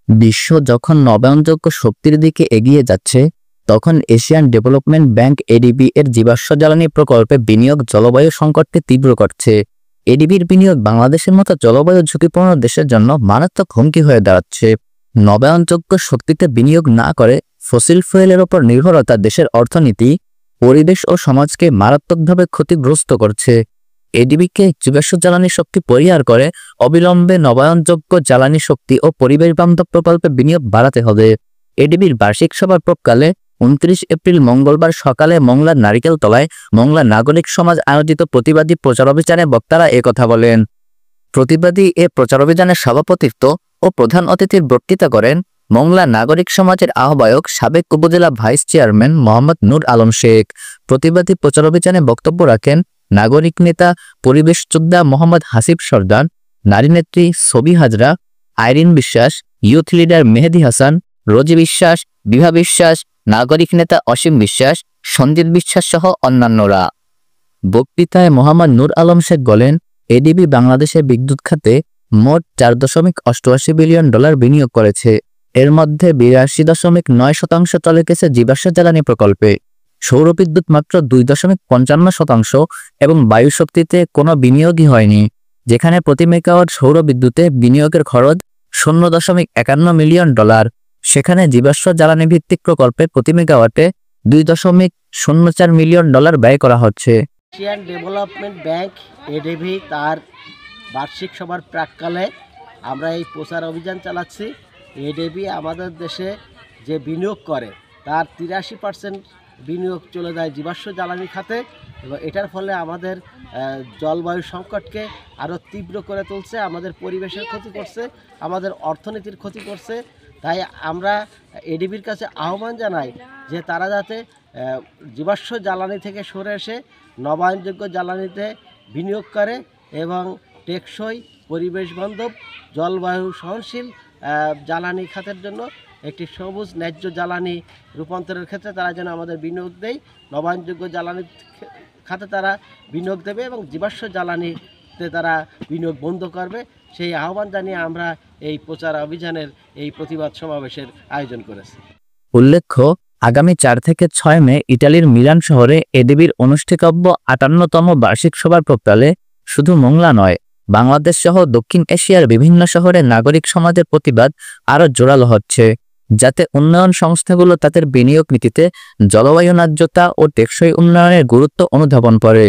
বিশ্ব যখন নবায়নযোগ্য শক্তির দিকে এগিয়ে যাচ্ছে, তখন এশিয়ান ডেভেলপমেন্ট ব্যাংক এডিবি এর জীবাশ্ম জ্বালানি প্রকল্পে বিনিয়োগ জলবায়ু সংকটকে তীব্র করছে। এডিবির বিনিয়োগ বাংলাদেশের মতো জলবায়ু ঝুঁকিপূর্ণ দেশের জন্য মারাত্মক হুমকি হয়ে দাঁড়াচ্ছে। নবায়নযোগ্য শক্তিতে বিনিয়োগ না করে ফসিল ফুয়েলের ওপর নির্ভরতা দেশের অর্থনীতি, পরিবেশ ও সমাজকে মারাত্মকভাবে ক্ষতিগ্রস্ত করছে। এডিবিকে জীবাশ্ম জ্বালানি শক্তি পরিহার করে অবিলম্বে নবায়নযোগ্য জ্বালানি শক্তি ও পরিবেশ বান্ধব প্রকল্পে বিনিয়োগ বাড়াতে হবে। এডিবির বার্ষিক সভার প্রাক্কালে 29 এপ্রিল মঙ্গলবার সকালে মংলার নারিকেলতলায় মংলা নাগরিক সমাজ আয়োজিত প্রতিবাদী প্রচারাভিযানে বক্তারা একথা বলেন। প্রতিবাদী এ প্রচারাভিযানের সভাপতিত্ব ও প্রধান অতিথির বক্তৃতা করেন মংলা নাগরিক সমাজের আহ্বায়ক সাবেক উপজেলা ভাইস চেয়ারম্যান মোহাম্মদ নূর আলম শেখ। প্রতিবাদী প্রচারাভিযানে বক্তব্য রাখেন নাগরিক নেতা পরিবেশ যোদ্ধা মোহাম্মদ হাসিব সরদার, নারী নেত্রী ছবি হাজরা, আইরিন বিশ্বাস, ইউথ লিডার মেহেদি হাসান, রোজি বিশ্বাস, বিভা বিশ্বাস, নাগরিক নেতা অসীম বিশ্বাস, সঞ্জিত বিশ্বাস সহ অন্যান্যরা। বক্তৃতায় মোহাম্মদ নূর আলম শেখ বলেন, এডিবি বাংলাদেশের বিদ্যুৎ খাতে মোট $4.88 বিলিয়ন বিনিয়োগ করেছে। এর মধ্যে 82.9% চলে গেছে জীবাশ্ম জ্বালানি প্রকল্পে, সৌরবিদ্যুৎ মাত্র 2.55% এবং বায়ু শক্তিতে কোনো বিনিয়োগই হয়নি, যেখানে প্রতি মেগাওয়াট সৌর বিদ্যুতে বিনিয়োগের খরচ $0.51 মিলিয়ন, সেখানে জীবাশ্ম জ্বালানি ভিত্তিক প্রকল্পে প্রতি মেগাওয়াটে $2.04 মিলিয়ন ব্যয় করা হচ্ছে। এশিয়ান ডেভেলপমেন্ট ব্যাংক এডিবি তার বার্ষিক সভার প্রাক্কালে আমরা এই প্রচার অভিযান চালাচ্ছি। এডিবি আমাদের দেশে যে বিনিয়োগ করে তার 83% বিনিয়োগ চলে যায় জীবাশ্ম জ্বালানি খাতে, এবং এটার ফলে আমাদের জলবায়ু সংকটকে আরও তীব্র করে তুলছে, আমাদের পরিবেশের ক্ষতি করছে, আমাদের অর্থনীতির ক্ষতি করছে। তাই আমরা এডিবির কাছে আহ্বান জানাই যে তারা যাতে জীবাশ্ম জ্বালানি থেকে সরে এসে নবায়নযোগ্য জ্বালানিতে বিনিয়োগ করে এবং টেকসই, পরিবেশ বান্ধব, জলবায়ু সহনশীল জ্বালানি খাতের জন্য একটি সবুজ ন্যায্য জ্বালানি রূপান্তরের ক্ষেত্রে তারা যেন আমাদের বিনিয়োগ দেয়, নবায়নযোগ্য জ্বালানি খাতে তারা বিনিয়োগ দেবে এবং জীবাশ্ম জ্বালানিতে তারা বিনিয়োগ বন্ধ করবে, সেই আহ্বান জানিয়ে আমরা এই প্রচার অভিযানের এই প্রতিবাদ সমাবেশের আয়োজন করেছি। উল্লেখ্য, আগামী 4 থেকে 6 মে ইটালির মিলান শহরে এডিবির অনুষ্ঠিতব্য 58তম বার্ষিক সভার প্রাক্কালে শুধু মংলা নয়, বাংলাদেশ সহ দক্ষিণ এশিয়ার বিভিন্ন শহরে নাগরিক সমাজের প্রতিবাদ আরও জোরালো হচ্ছে, যাতে উন্নয়ন সংস্থাগুলো তাদের বিনিয়োগ নীতিতে জলবায়ু ন্যায্যতা ও টেকসই উন্নয়নের গুরুত্ব অনুধাবন করে।